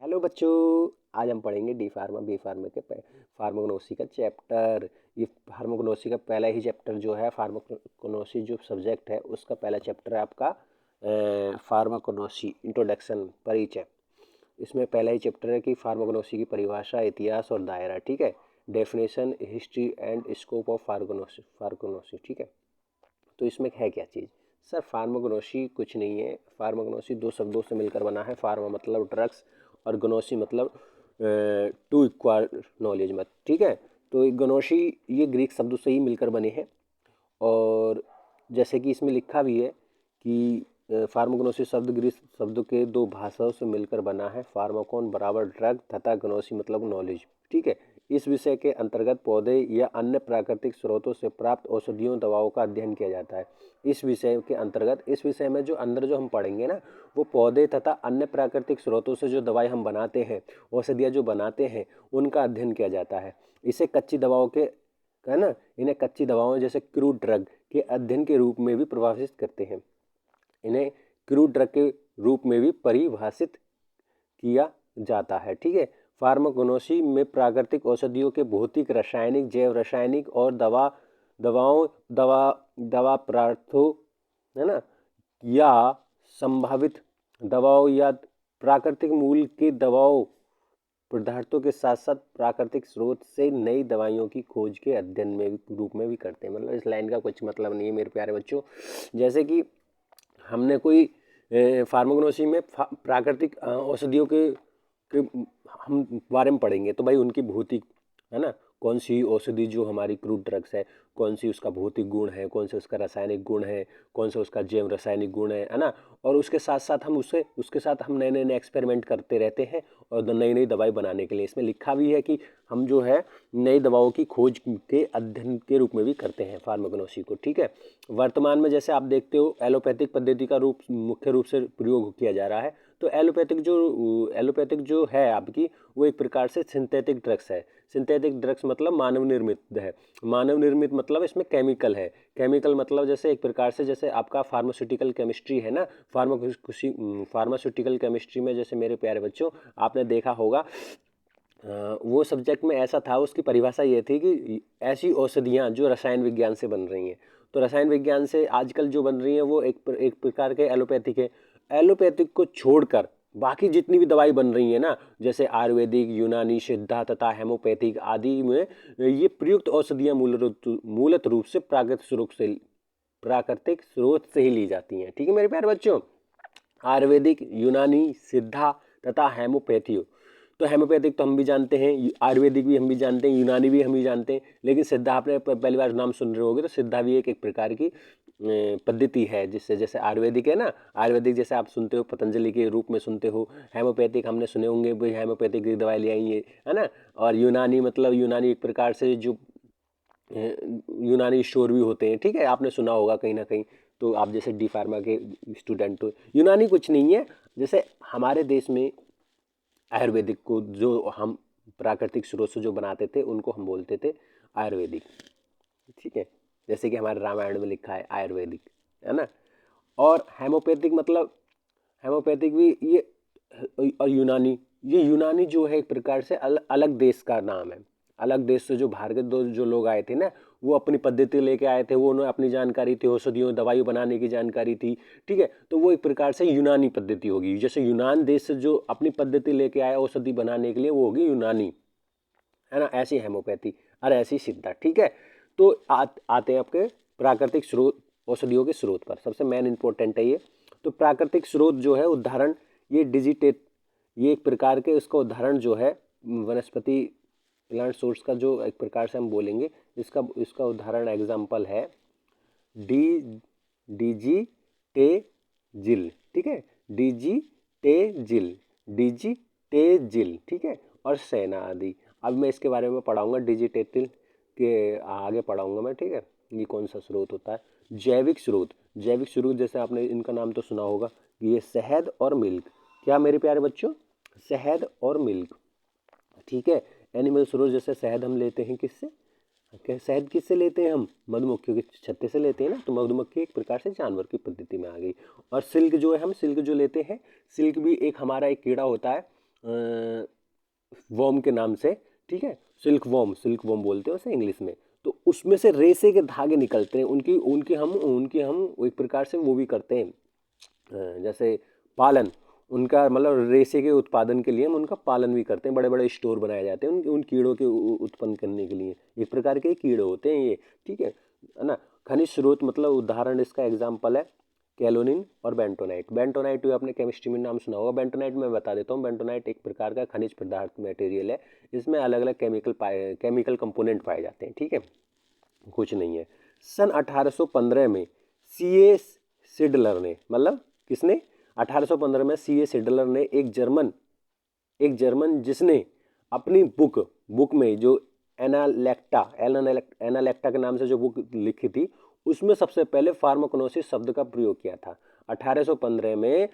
Hello बच्चों, आज हम पढ़ेंगे डी फार्मा बी फार्मा के फार्माकोनोसी का चैप्टर। ये फार्माकोनोसी का पहला ही चैप्टर जो है, फार्माकोनोसी जो सब्जेक्ट है उसका पहला चैप्टर है आपका फार्माकोनोसी इंट्रोडक्शन, परिचय। इसमें पहला ही चैप्टर है कि फार्माकोनोसी की परिभाषा, इतिहास और दायरा, ठीक है। Definition, history and scope of pharmacognosy, ठीक है। तो इसमें है क्या चीज़ सर? फार्माकोनोसी कुछ नहीं है। फार्माकोनोसी दो शब्दों से मिलकर बना है। फार्मा मतलब ड्रग्स और गनोसी मतलब टू इक्वायर नॉलेज मत, ठीक है। तो गनोसी ये ग्रीक शब्दों से ही मिलकर बने हैं। और जैसे कि इसमें लिखा भी है कि फार्माकोनोसी शब्द ग्रीक शब्दों के दो भाषाओं से मिलकर बना है। फार्माकोन बराबर ड्रग तथा गनोसी मतलब नॉलेज, ठीक है। इस विषय के अंतर्गत पौधे या अन्य प्राकृतिक स्रोतों से प्राप्त औषधियों दवाओं का अध्ययन किया जाता है। इस विषय के अंतर्गत, इस विषय में जो अंदर जो हम पढ़ेंगे ना, वो पौधे तथा अन्य प्राकृतिक स्रोतों से जो दवाई हम बनाते हैं, औषधियाँ जो बनाते हैं, उनका अध्ययन किया जाता है। इसे कच्ची दवाओं के, है ना, इन्हें कच्ची दवाओं जैसे क्रूड ड्रग के अध्ययन के रूप में भी परिभाषित करते हैं। इन्हें क्रूड ड्रग के रूप में भी परिभाषित किया जाता है, ठीक है। फार्माकोनोसी में प्राकृतिक औषधियों के भौतिक, रासायनिक, जैव रासायनिक और दवा पदार्थों, है ना, या संभावित दवाओं या प्राकृतिक मूल के दवाओं पदार्थों के साथ साथ प्राकृतिक स्रोत से नई दवाइयों की खोज के अध्ययन में रूप में भी करते हैं। मतलब इस लाइन का कुछ मतलब नहीं है मेरे प्यारे बच्चों। जैसे कि हमने कोई फार्माकोनोसी में प्राकृतिक औषधियों के हम बारे में पढ़ेंगे, तो भाई उनकी भौतिक, है ना, कौन सी औषधि जो हमारी क्रूड ड्रग्स है, कौन सी उसका भौतिक गुण है, कौन से उसका रासायनिक गुण है, कौन सा उसका जैव रासायनिक गुण है ना। और उसके साथ साथ हम उसके साथ हम नए नए एक्सपेरिमेंट करते रहते हैं और नई नई दवाई बनाने के लिए। इसमें लिखा भी है कि हम जो है नई दवाओं की खोज के अध्ययन के रूप में भी करते हैं फार्माकोनोसी को, ठीक है। वर्तमान में जैसे आप देखते हो एलोपैथिक पद्धति का मुख्य रूप से प्रयोग किया जा रहा है। तो एलोपैथिक जो है आपकी, वो एक प्रकार से सिंथेटिक ड्रग्स है। सिंथेटिक ड्रग्स मतलब मानव निर्मित है। मानव निर्मित मतलब इसमें केमिकल है। केमिकल मतलब जैसे एक प्रकार से, जैसे आपका फार्मास्यूटिकल केमिस्ट्री है ना, फार्मास्यूटिकल केमिस्ट्री में जैसे मेरे प्यारे बच्चों आपने देखा होगा, वो सब्जेक्ट में ऐसा था, उसकी परिभाषा ये थी कि ऐसी औषधियाँ जो रसायन विज्ञान से बन रही हैं। तो रसायन विज्ञान से आजकल जो बन रही हैं वो एक प्रकार के एलोपैथिक है। एलोपैथिक को छोड़कर बाकी जितनी भी दवाई बन रही है ना, जैसे आयुर्वेदिक, यूनानी, सिद्धा तथा हेमोपैथिक आदि में ये प्रयुक्त औषधियाँ मूलत रूप से प्राकृतिक स्रोत से ही ली जाती हैं, ठीक है मेरे प्यारे बच्चों। आयुर्वेदिक, यूनानी, सिद्धा तथा हेमोपैथी। तो हेमोपैथिक तो हम भी जानते हैं, आयुर्वेदिक भी हम भी जानते हैं, यूनानी भी हम भी जानते हैं, लेकिन सिद्धा आपने पहली बार नाम सुन रहे होगे। तो सिद्धा भी एक प्रकार की पद्धति है, जिससे जैसे आयुर्वेदिक है ना, आयुर्वेदिक जैसे आप सुनते हो पतंजलि के रूप में सुनते हो। हेमोपैथिक हमने सुने होंगे, भाई हेमोपैथिक की दवाई ले आएंगे, है ना। और यूनानी मतलब यूनानी एक प्रकार से जो यूनानी स्टोर भी होते हैं, ठीक है, आपने सुना होगा कहीं ना कहीं। तो आप जैसे डी फार्मा के स्टूडेंट हो, यूनानी कुछ नहीं है। जैसे हमारे देश में आयुर्वेदिक को जो हम प्राकृतिक स्रोत से जो बनाते थे उनको हम बोलते थे आयुर्वेदिक, ठीक है। जैसे कि हमारे रामायण में लिखा है आयुर्वेदिक, है ना। और हेमोपैथिक मतलब, हेमोपैथिक भी ये, और यूनानी, ये यूनानी जो है एक प्रकार से अलग देश का नाम है। अलग देश से जो बाहर के दो जो लोग आए थे ना, वो अपनी पद्धति लेके आए थे, वो उन्हें अपनी जानकारी थी, औषधियों दवाई बनाने की जानकारी थी, ठीक है। तो वो एक प्रकार से यूनानी पद्धति होगी। जैसे यूनान देश से जो अपनी पद्धति लेके आए औषधि बनाने के लिए, वो होगी यूनानी, है ना। ऐसी हेमोपैथी और ऐसी सिद्धा, ठीक है। तो आते हैं आपके प्राकृतिक स्रोत, औषधियों के स्रोत पर। सबसे मेन इंपॉर्टेंट है ये। तो प्राकृतिक स्रोत जो है उदाहरण, ये डिजिटेट, ये एक प्रकार के उसका उदाहरण जो है वनस्पति प्लांट सोर्स का, जो एक प्रकार से हम बोलेंगे, इसका इसका उदाहरण एग्जाम्पल है डी डीजी टे जिल, ठीक है। डीजी टे जिल, डीजी टे जिल, ठीक है, और सेना आदि। अब मैं इसके बारे में पढ़ाऊंगा, डिजिटेटिल के आगे पढ़ाऊंगा मैं, ठीक है। ये कौन सा स्रोत होता है? जैविक स्रोत। जैविक स्रोत जैसे आपने इनका नाम तो सुना होगा, ये शहद और मिल्क। क्या मेरे प्यारे बच्चों? शहद और मिल्क, ठीक है। एनिमल स्रोत जैसे शहद हम लेते हैं किससे? शहद किससे लेते हैं हम? मधुमक्खियों के छत्ते से लेते हैं ना। तो मधुमक्खी एक प्रकार से जानवर की पद्धति में आ गई। और सिल्क जो है, हम सिल्क जो लेते हैं, सिल्क भी एक हमारा एक कीड़ा होता है, वॉर्म के नाम से, ठीक है, सिल्क वॉर्म बोलते हैं उसे इंग्लिश में। तो उसमें से रेशे के धागे निकलते हैं, उनकी उनकी हम एक प्रकार से वो भी करते हैं, जैसे पालन, उनका मतलब रेशे के उत्पादन के लिए हम उनका पालन भी करते हैं, बड़े बड़े स्टोर बनाए जाते हैं उन कीड़ों के उत्पन्न करने के लिए। एक प्रकार के कीड़े होते हैं ये, ठीक है ना। खनिज स्रोत मतलब उदाहरण इसका एग्जाम्पल है कैलोनिन और बेंटोनाइट। बेंटोनाइट आपने केमिस्ट्री में नाम सुना होगा। बेंटोनाइट मैं बता देता हूँ, बेंटोनाइट एक प्रकार का खनिज पदार्थ मटेरियल है, इसमें अलग अलग केमिकल कंपोनेंट पाए जाते हैं, ठीक है, कुछ नहीं है। सन 1815 में सीए सिडलर ने, मतलब किसने, 1815 में सीए सिडलर ने एक जर्मन जिसने अपनी बुक में जो एनालेक्टा के नाम से जो बुक लिखी थी, उसमें सबसे पहले फार्माकोनोसिस शब्द का प्रयोग किया था। 1815 में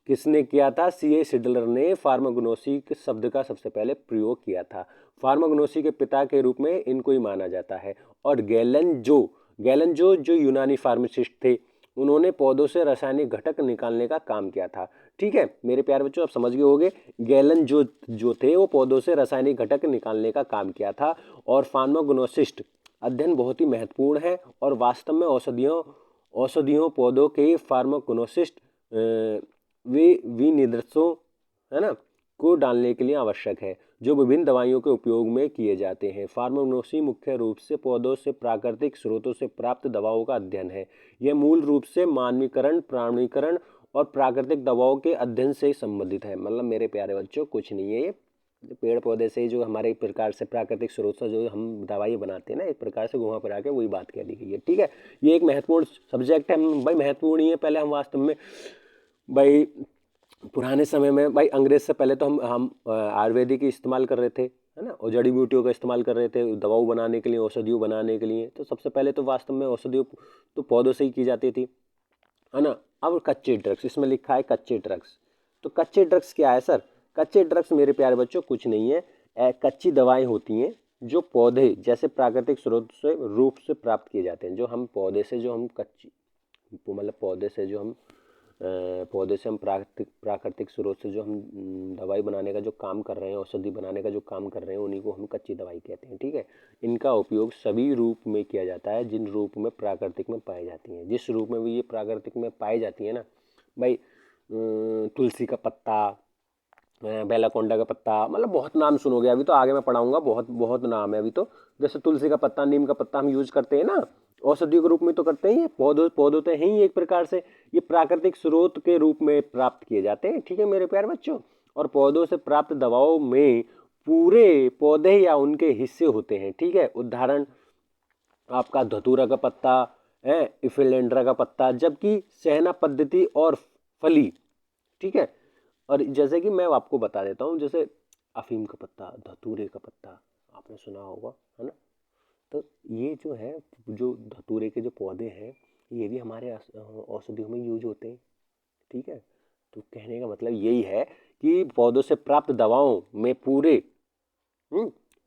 किसने किया था, सीए सिडलर ने फार्माकोनोसी के शब्द का सबसे पहले प्रयोग किया था। फार्माकोनोसी के पिता के रूप में इनको ही माना जाता है। और गैलन जो यूनानी फार्मासिस्ट थे, उन्होंने पौधों से रासायनिक घटक निकालने का काम किया था, ठीक है मेरे प्यारे बच्चों, आप समझ गए होंगे। गैलन जो थे वो पौधों से रासायनिक घटक निकालने का काम किया था। और फार्माकोनोसिस्ट अध्ययन बहुत ही महत्वपूर्ण है और वास्तव में औषधियों पौधों के फार्माकोनोसिस्ट विनिर्देशों, है ना, को डालने के लिए आवश्यक है, जो विभिन्न दवाइयों के उपयोग में किए जाते हैं। फार्माकोनोसी मुख्य रूप से पौधों से प्राकृतिक स्रोतों से प्राप्त दवाओं का अध्ययन है। यह मूल रूप से मानवीकरण, प्राणीकरण और प्राकृतिक दवाओं के अध्ययन से संबंधित है। मतलब मेरे प्यारे बच्चों कुछ नहीं है, ये पेड़ पौधे से जो हमारे एक प्रकार से प्राकृतिक स्रोत से जो हम दवाई बनाते हैं ना, एक प्रकार से घुमा फिरा के वही बात कह दी गई है, ठीक है। ये एक महत्वपूर्ण सब्जेक्ट है भाई, महत्वपूर्ण ही है। पहले हम वास्तव में भाई पुराने समय में भाई अंग्रेज से पहले तो हम आयुर्वेदिक ही इस्तेमाल कर रहे थे, है ना, और जड़ी बूटियों का इस्तेमाल कर रहे थे दवाओं बनाने के लिए, औषधियों बनाने के लिए। तो सबसे पहले तो वास्तव में औषधियों तो पौधों से ही की जाती थी, है ना। अब कच्चे ड्रग्स, इसमें लिखा है कच्चे ड्रग्स। तो कच्चे ड्रग्स क्या है सर? कच्चे ड्रग्स मेरे प्यारे बच्चों कुछ नहीं है, कच्ची दवाएं होती हैं जो पौधे जैसे प्राकृतिक स्रोत से रूप से प्राप्त किए जाते हैं। जो हम पौधे से जो हम कच्ची मतलब पौधे से हम प्राकृतिक स्रोत से जो हम दवाई बनाने का जो काम कर रहे हैं, औषधि बनाने का जो काम कर रहे हैं, उन्हीं को हम कच्ची दवाई कहते हैं, ठीक है। इनका उपयोग सभी रूप में किया जाता है जिन रूप में प्राकृतिक में पाई जाती हैं। जिस रूप में भी ये प्राकृतिक में पाई जाती है ना भाई, तुलसी का पत्ता, बेलाकोंडा का पत्ता, मतलब बहुत नाम सुनोगे, अभी तो आगे मैं पढ़ाऊंगा, बहुत बहुत नाम है अभी तो। जैसे तुलसी का पत्ता, नीम का पत्ता हम यूज करते हैं ना, औषधि के रूप में तो करते ही, पौधों तो हैं ही एक प्रकार से, ये प्राकृतिक स्रोत के रूप में प्राप्त किए जाते हैं, ठीक है मेरे प्यारे बच्चों। और पौधों से प्राप्त दवाओं में पूरे पौधे या उनके हिस्से होते हैं, ठीक है। उदाहरण आपका धतूरा का पत्ता है, इफिलेंड्रा का पत्ता, जबकि सहना पद्धति और फली, ठीक है। और जैसे कि मैं आपको बता देता हूँ, जैसे अफीम का पत्ता, धतूरे का पत्ता आपने सुना होगा, है ना। तो ये जो है, जो धतूरे के जो पौधे हैं, ये भी हमारे औषधियों में यूज होते हैं, ठीक है। तो कहने का मतलब यही है कि पौधों से प्राप्त दवाओं में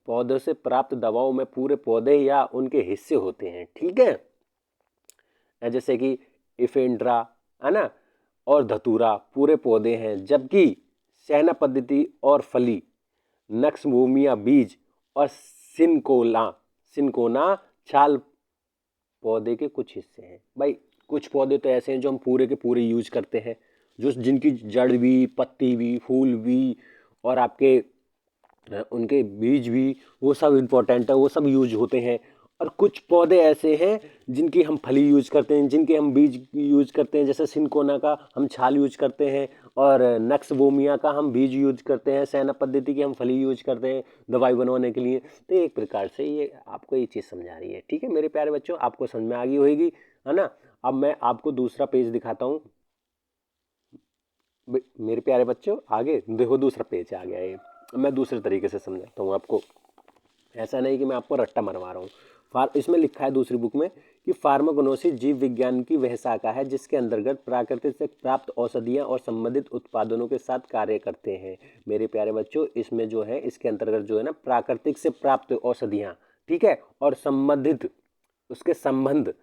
पौधों से प्राप्त दवाओं में पूरे पौधे या उनके हिस्से होते हैं, ठीक है। जैसे कि इफेंड्रा, है ना, और धतूरा पूरे पौधे हैं, जबकि सहना पद्धति और फली, नक्समोमिया बीज और सिनकोना छाल पौधे के कुछ हिस्से हैं। भाई कुछ पौधे तो ऐसे हैं जो हम पूरे के पूरे यूज करते हैं, जो जिनकी जड़ भी, पत्ती भी, फूल भी और आपके उनके बीज भी, वो सब इम्पोर्टेंट है, वो सब यूज होते हैं। और कुछ पौधे ऐसे हैं जिनकी हम फली यूज करते हैं, जिनके हम बीज यूज करते हैं, जैसे सिनकोना का हम छाल यूज करते हैं, और नक्सबोमिया का हम बीज यूज करते हैं, सैना पद्धति की हम फली यूज करते हैं दवाई बनवाने के लिए। तो एक प्रकार से ये आपको ये चीज़ समझा रही है, ठीक है मेरे प्यारे बच्चों, आपको समझ में आ गई होगी, है ना। अब मैं आपको दूसरा पेज दिखाता हूँ मेरे प्यारे बच्चों, आगे देखो दूसरा पेज आ गया है। मैं दूसरे तरीके से समझाता हूँ आपको, ऐसा नहीं कि मैं आपको रट्टा मरवा रहा हूँ। इसमें लिखा है दूसरी बुक में कि फार्माकोनोसिस जीव विज्ञान की वह शाखा है जिसके अंतर्गत प्राकृतिक से प्राप्त औषधियाँ और संबंधित उत्पादनों के साथ कार्य करते हैं। मेरे प्यारे बच्चों, इसमें जो है, इसके अंतर्गत जो है ना, प्राकृतिक से प्राप्त औषधियाँ, ठीक है, और संबंधित उसके संबंध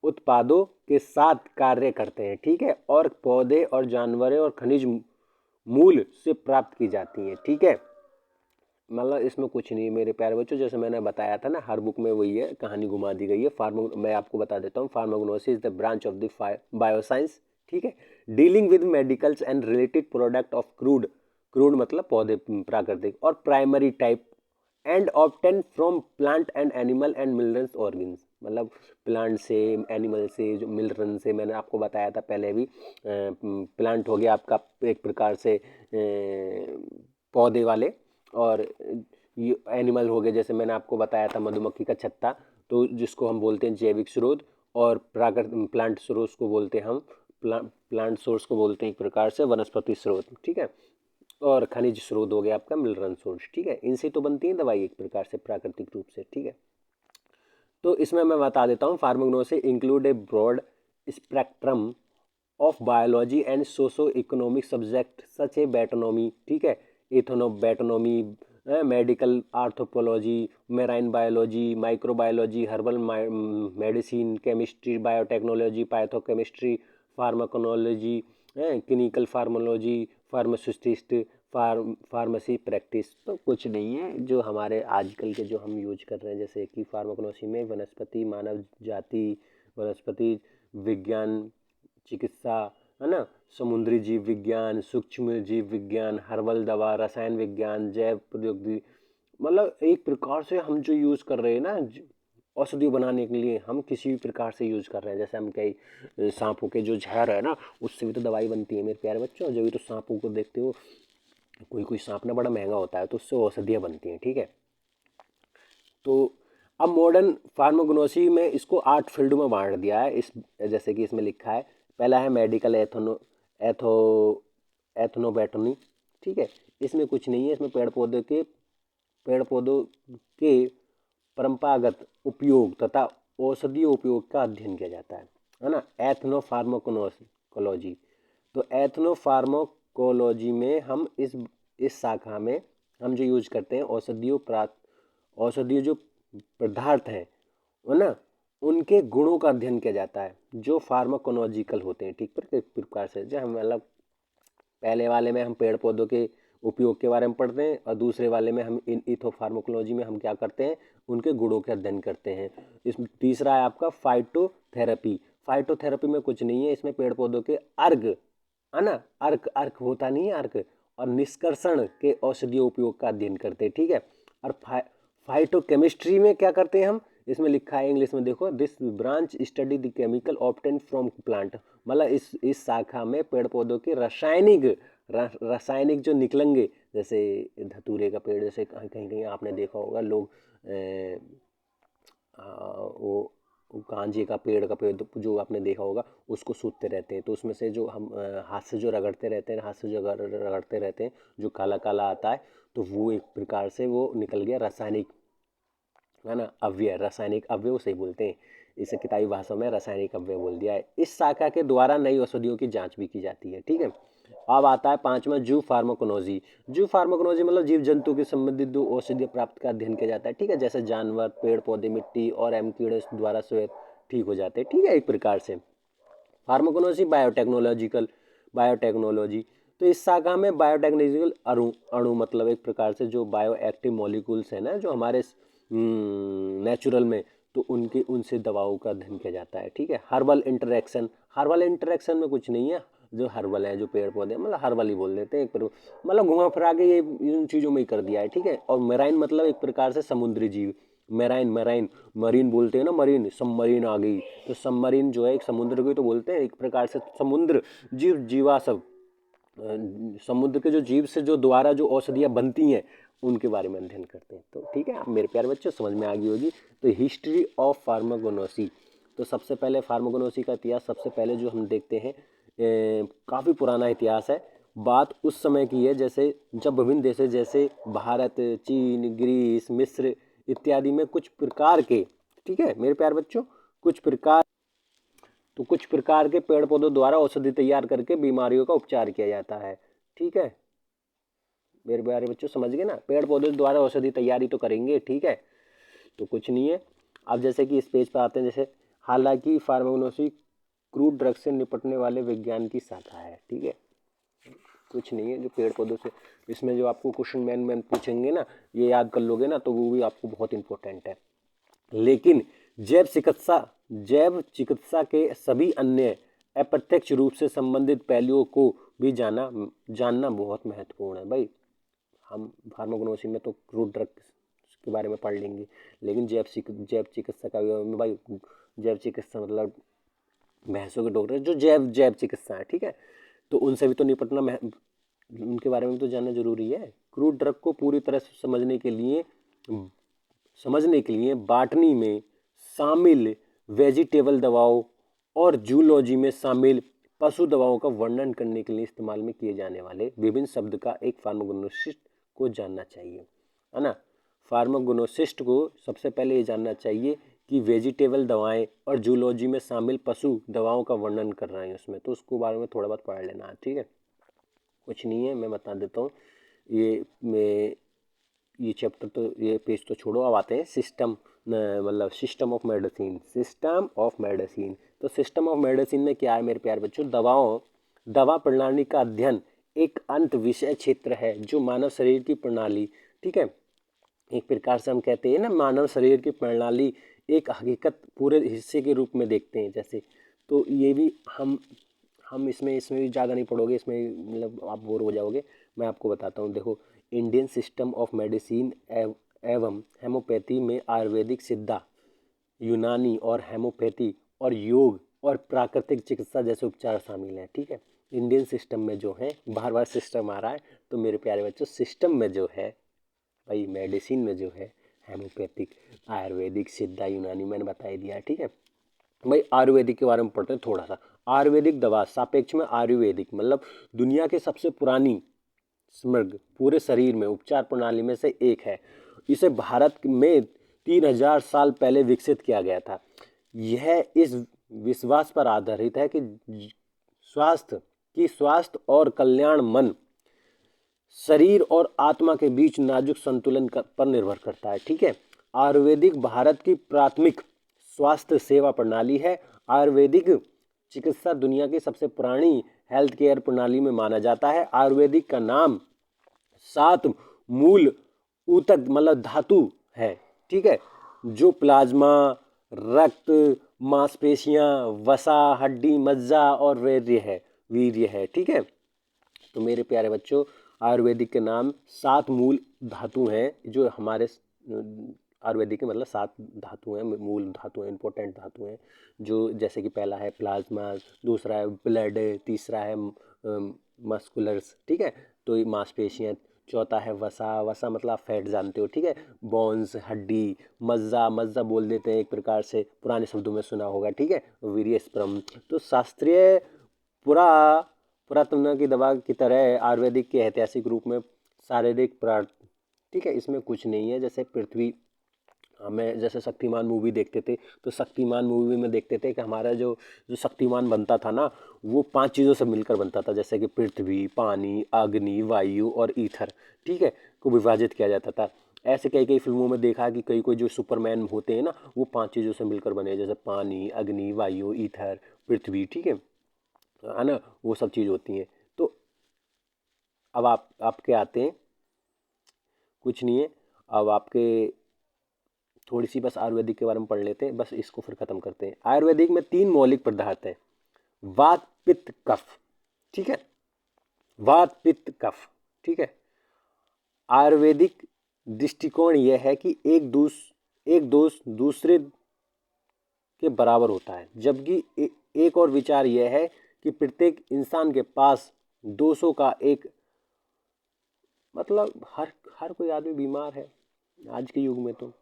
उत्पादों के साथ कार्य करते हैं, ठीक है। और पौधे और जानवरों और खनिज मूल से प्राप्त की जाती हैं। ठीक है, मतलब इसमें कुछ नहीं मेरे प्यारे बच्चों, जैसे मैंने बताया था ना, हर बुक में वही है, कहानी घुमा दी गई है। मैं आपको बता देता हूँ, pharmacognosy is the branch of the bioscience, ठीक है, dealing with medicals and related product of crude, crude मतलब पौधे प्राकृतिक, और primary type and obtain from plant and animal and minerals organs, मतलब प्लांट से, एनिमल से, जो मिनरल से, मैंने आपको बताया था पहले भी, प्लांट हो गया आपका एक प्रकार से पौधे वाले, और ये एनिमल हो गए, जैसे मैंने आपको बताया था मधुमक्खी का छत्ता, तो जिसको हम बोलते हैं जैविक स्रोत, और प्राकृतिक प्लांट स्रोत को बोलते हैं हम प्लांट सोर्स को बोलते हैं एक प्रकार से वनस्पति स्रोत, ठीक है, और खनिज स्रोत हो गया आपका मिनरल सोर्स, ठीक है, इनसे तो बनती है दवाई एक प्रकार से प्राकृतिक रूप से, ठीक है। तो इसमें मैं बता देता हूँ, pharmacognosy include a broad spectrum of biology and socio economic subject such a botany, ठीक है, botany, medical anthropology, marine biology, microbiology, herbal medicine, chemistry, biotechnology, phytochemistry, pharmacology, clinical pharmacology, pharmacist, pharmacy practice. तो कुछ नहीं है, जो हमारे आजकल के जो हम यूज कर रहे हैं, जैसे कि फार्माकोनोसी में वनस्पति मानव जाति, वनस्पति विज्ञान, चिकित्सा, है ना, समुद्री जीव विज्ञान, सूक्ष्म जीव विज्ञान, हर्बल दवा, रसायन विज्ञान, जैव प्रौद्योगिकी, मतलब एक प्रकार से हम जो यूज कर रहे हैं ना, औषधि बनाने के लिए हम किसी भी प्रकार से यूज कर रहे हैं, जैसे हम कई सांपों के जो जहर है ना, उससे भी तो दवाई बनती है मेरे प्यारे बच्चों, जब भी तो सांपों को देखते हो, कोई कोई सांप ना बड़ा महंगा होता है, तो उससे औषधियाँ बनती हैं, ठीक है। तो अब मॉडर्न फार्माकोग्नोसी में इसको 8 फील्ड में बांट दिया है, इस जैसे कि इसमें लिखा है, पहला है मेडिकल एथो एथनोबैटनी, ठीक है, इसमें कुछ नहीं है, इसमें पेड़ पौधों के परंपरागत उपयोग तथा औषधीय उपयोग का अध्ययन किया जाता है ना। एथनो फार्माकोलॉजी, तो एथनो फार्माकोलॉजी में हम इस शाखा में हम जो यूज करते हैं औषधीय जो पदार्थ हैं, है ना, उनके गुणों का अध्ययन किया जाता है, जो फार्माकोलॉजिकल होते हैं, ठीक पर एक प्रकार से, जो हम मतलब पहले वाले में हम पेड़ पौधों के उपयोग के बारे में पढ़ते हैं, और दूसरे वाले में हम इन इथोफार्माकोलॉजी में हम क्या करते हैं, उनके गुणों के अध्ययन करते हैं। इसमें तीसरा है आपका फाइटोथेरेपी, फाइटोथेरेपी में कुछ नहीं है, इसमें पेड़ पौधों के अर्क, है ना, अर्क अर्क होता नहीं है, अर्क और निष्कर्षण के औषधीय उपयोग का अध्ययन करते हैं, ठीक है। और फाइटोकेमिस्ट्री में क्या करते हैं हम, इसमें लिखा है इंग्लिश में देखो, this branch study the chemical obtain from plant, मतलब इस शाखा में पेड़ पौधों के रासायनिक जो निकलेंगे, जैसे धतूरे का पेड़, जैसे कहीं कहीं आपने देखा होगा लोग वो गांजे का पेड़ जो आपने देखा होगा, उसको सूंघते रहते हैं, तो उसमें से जो हम हाथ से जो रगड़ते रहते हैं, हाथ से जो रगड़ते रहते हैं, जो काला काला आता है, तो वो एक प्रकार से वो निकल गया रासायनिक, है ना, अव्यय, रासायनिक अव्यय उसे बोलते हैं, इसे किताबी भाषा में रासायनिक अव्यय बोल दिया है। इस शाखा के द्वारा नई औषधियों की जांच भी की जाती है, ठीक है। अब आता है पांचवा जू फार्माकोनोजी, जू फार्माकोनोजी मतलब जीव जंतु के संबंधित दो औषधि प्राप्त का अध्ययन किया जाता है, ठीक है, जैसे जानवर, पेड़ पौधे, मिट्टी और कीड़े द्वारा स्वयं ठीक हो जाते हैं, ठीक है, एक प्रकार से। फार्माकोनोजी बायोटेक्नोलॉजी, तो इस शाखा में बायोटेक्नोलॉजिकल अणु मतलब एक प्रकार से जो बायो एक्टिव मॉलिक्यूल्स है ना, जो हमारे नेचुरल में, तो उनसे दवाओं का अध्ययन किया जाता है, ठीक है। हर्बल इंटरेक्शन में कुछ नहीं है, जो हर्बल है, जो पेड़ पौधे, मतलब हर्बल ही बोल देते हैं, मतलब घुमा फिरा के ये इन चीज़ों में ही कर दिया है, ठीक है। और मेराइन मतलब एक प्रकार से समुद्री जीव, मरीन बोलते हैं ना, मरीन, सबमरीन आ गई, तो सबमरीन जो है एक समुद्र को तो बोलते हैं, एक प्रकार से समुद्र जीवा सब समुद्र के जो जीव से जो द्वारा जो औषधियाँ बनती हैं, उनके बारे में अध्ययन करते हैं। तो ठीक है, आप मेरे प्यारे बच्चों समझ में आ गई होगी। तो हिस्ट्री ऑफ फार्माकोनोसी, तो सबसे पहले फार्माकोनोसी का इतिहास सबसे पहले जो हम देखते हैं, काफ़ी पुराना इतिहास है, बात उस समय की है, जैसे जब विभिन्न देशों जैसे भारत, चीन, ग्रीस, मिस्र इत्यादि में कुछ प्रकार के, ठीक है मेरे प्यारे बच्चों, कुछ प्रकार के पेड़ पौधों द्वारा औषधि तैयार करके बीमारियों का उपचार किया जाता है, ठीक है मेरे प्यारे बच्चों, समझ गए ना, पेड़ पौधों द्वारा औषधि तैयारी तो करेंगे, ठीक है, तो कुछ नहीं है। अब जैसे कि इस पेज पर आते हैं, जैसे हालांकि फार्माकोनोसी क्रूड ड्रग से निपटने वाले विज्ञान की शाखा है, ठीक है, कुछ नहीं है, जो पेड़ पौधों से, इसमें जो आपको क्वेश्चन मैन पूछेंगे ना, ये याद कर लोगे ना तो वो भी आपको बहुत इंपॉर्टेंट है। लेकिन जैव चिकित्सा के सभी अन्य अप्रत्यक्ष रूप से संबंधित पहलुओं को भी जानना बहुत महत्वपूर्ण है भाई। हम फार्माकोनोसी में तो क्रूड ड्रग के बारे में पढ़ लेंगे, लेकिन जैव चिकित्सा का भाई, जैव चिकित्सा मतलब भैंसों के डॉक्टर जो जैव चिकित्सा है, ठीक है, तो उनसे भी तो निपटना, उनके बारे में तो जानना जरूरी है। क्रूड ड्रग को पूरी तरह से समझने के लिए बॉटनी में शामिल वेजिटेबल दवाओं और जूलॉजी में शामिल पशु दवाओं का वर्णन करने के लिए इस्तेमाल में किए जाने वाले विभिन्न शब्द का एक फार्माकोनोसिस्ट को जानना चाहिए, है ना। फार्माकोनोसिस्ट को सबसे पहले ये जानना चाहिए कि वेजिटेबल दवाएं और जूलॉजी में शामिल पशु दवाओं का वर्णन कर रहे हैं उसमें, तो उसको बारे में थोड़ा बहुत पढ़ लेना है, ठीक है। कुछ नहीं है, मैं बता देता हूँ। ये चैप्टर तो, ये पेज तो छोड़ो, अब आते हैं सिस्टम ऑफ मेडिसिन। तो सिस्टम ऑफ मेडिसिन में क्या है मेरे प्यारे बच्चों, दवा प्रणाली का अध्ययन एक अंत विषय क्षेत्र है जो मानव शरीर की प्रणाली, ठीक है, एक प्रकार से हम कहते हैं ना, मानव शरीर की प्रणाली एक हकीकत पूरे हिस्से के रूप में देखते हैं जैसे। तो ये भी हम इसमें भी ज़्यादा नहीं पढ़ोगे, इसमें मतलब आप बोर हो जाओगे। मैं आपको बताता हूँ, देखो, इंडियन सिस्टम ऑफ मेडिसिन एवं हेमोपैथी में आयुर्वेदिक, सिद्धा, यूनानी और हेमोपैथी और योग और प्राकृतिक चिकित्सा जैसे उपचार शामिल हैं, ठीक है। इंडियन सिस्टम में जो है, बार बार सिस्टम आ रहा है, तो मेरे प्यारे बच्चों सिस्टम में जो है भाई, मेडिसिन में जो है हेमोपैथिक, आयुर्वेदिक, सिद्धा, यूनानी मैंने बता ही दिया, ठीक है भाई। आयुर्वेदिक के बारे में पढ़ते हैं थोड़ा सा। आयुर्वेदिक दवा सापेक्ष में आयुर्वेदिक मतलब दुनिया की सबसे पुरानी समग्र पूरे शरीर में उपचार प्रणाली में से एक है। इसे भारत में 3000 साल पहले विकसित किया गया था। यह इस विश्वास पर आधारित है कि स्वास्थ्य और कल्याण मन, शरीर और आत्मा के बीच नाजुक संतुलन पर निर्भर करता है, ठीक है। आयुर्वेदिक भारत की प्राथमिक स्वास्थ्य सेवा प्रणाली है। आयुर्वेदिक चिकित्सा दुनिया की सबसे पुरानी हेल्थ केयर प्रणाली में माना जाता है। आयुर्वेदिक का नाम 7 मूल ऊतक मतलब धातु है, ठीक है, जो प्लाज्मा, रक्त, मांसपेशियां, वसा, हड्डी, मज्जा और वीर्य है, ठीक है। तो मेरे प्यारे बच्चों, आयुर्वेदिक के नाम 7 मूल धातु हैं, जो हमारे आयुर्वेदिक के मतलब 7 धातु हैं, मूल धातु हैं, इंपॉर्टेंट धातु हैं, जो जैसे कि पहला है प्लाज्मा, दूसरा है ब्लड, तीसरा है मस्कुलर्स, ठीक है, तो ये मांसपेशियाँ, चौथा है वसा मतलब आप फैट जानते हो, ठीक है, बोन्स, हड्डी, मज्जा बोल देते हैं एक प्रकार से, पुराने शब्दों में सुना होगा, ठीक है, वीर्य, स्पर्म। तो शास्त्रीय पुरातन की दवा की तरह आयुर्वेदिक के ऐतिहासिक रूप में शारीरिक ठीक है, इसमें कुछ नहीं है। जैसे पृथ्वी, हमें जैसे शक्तिमान मूवी देखते थे, तो शक्तिमान मूवी में देखते थे कि हमारा जो शक्तिमान बनता था ना, वो 5 चीज़ों से मिलकर बनता था, जैसे कि पृथ्वी, पानी, अग्नि, वायु और ईथर, ठीक है, को विभाजित किया जाता था। ऐसे कई फिल्मों में देखा कि कोई जो सुपरमैन होते हैं ना, वो 5 चीज़ों से मिलकर बने, जैसे पानी, अग्नि, वायु, ईथर, पृथ्वी, ठीक है ना, वो सब चीज़ होती हैं। तो अब आपके आते हैं, कुछ नहीं है, अब आपके थोड़ी सी बस आयुर्वेदिक के बारे में पढ़ लेते हैं, बस इसको फिर खत्म करते हैं। आयुर्वेदिक में 3 मौलिक पदार्थ हैं, वात, पित्त, कफ, ठीक है, वात, पित्त, कफ, ठीक है। आयुर्वेदिक दृष्टिकोण यह है कि एक दोष दूसरे के बराबर होता है, जबकि एक और विचार यह है कि प्रत्येक इंसान के पास दोषों का एक मतलब हर कोई आदमी बीमार है आज के युग में, तो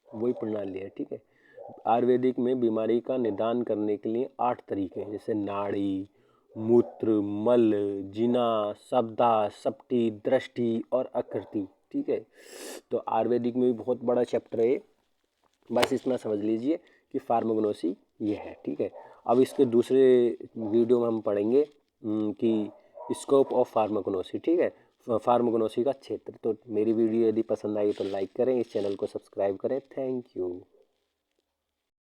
वही प्रणाली है, ठीक है। आयुर्वेदिक में बीमारी का निदान करने के लिए 8 तरीके हैं, जैसे नाड़ी, मूत्र, मल, जिना, शब्दा, सप्टी, दृष्टि और आकृति, ठीक है। तो आयुर्वेदिक में भी बहुत बड़ा चैप्टर है, बस इतना समझ लीजिए कि फार्माकोनोसी ये है, ठीक है। अब इसके दूसरे वीडियो में हम पढ़ेंगे कि स्कोप ऑफ फार्माकोनोसी, ठीक है, फार्माकोनोसी का क्षेत्र। तो मेरी वीडियो यदि पसंद आई तो लाइक करें, इस चैनल को सब्सक्राइब करें। Thank you.